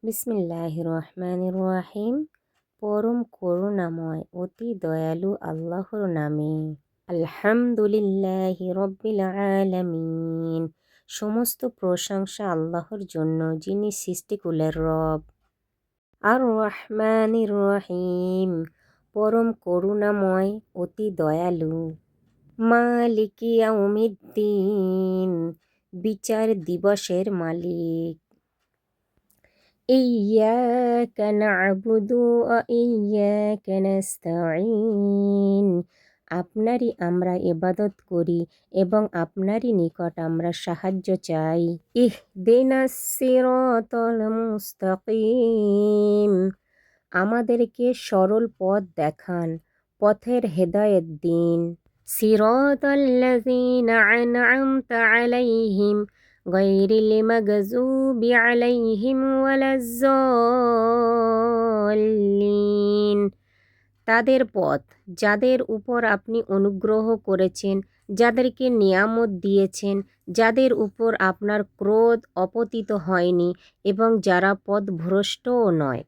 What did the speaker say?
বিসমিল্লাহির রহমানির রহিম। পরম করুণাময় অতি দয়ালু আল্লাহর নামে। আলহামদুলিল্লাহি রব্বিল আলামিন। সমস্ত প্রশংসা আল্লাহর জন্য, যিনি সৃষ্টিকুলের রব। আর রহমানির রহিম, পরম করুণাময় অতি দয়ালু। মালিকি ইয়াউমিদ্দিন, বিচার দিবসের মালিক। ইয়্যাকা না'বুদু ওয়া ইয়্যাকা নাস্তাঈন, আপনারই আমরা ইবাদত করি এবং আপনারই নিকট আমরা সাহায্য চাই। ইহদিনাস সিরাতাল মুস্তাকিম, আমাদেরকে সরল পথ দেখান, পথের হেদায়েত দিন। সিরাতাল্লাযীনা আন'আমতা আলাইহিম গায়রিল মাগযুবি আলাইহিম ওয়ালাজ-জাল্লিন, তাদের পথ যাদের উপর আপনি অনুগ্রহ করেছেন, যাদেরকে নিয়ামত দিয়েছেন, যাদের উপর আপনার ক্রোধ অপতিত হয়নি এবং যারা পথভ্রষ্টও নয়।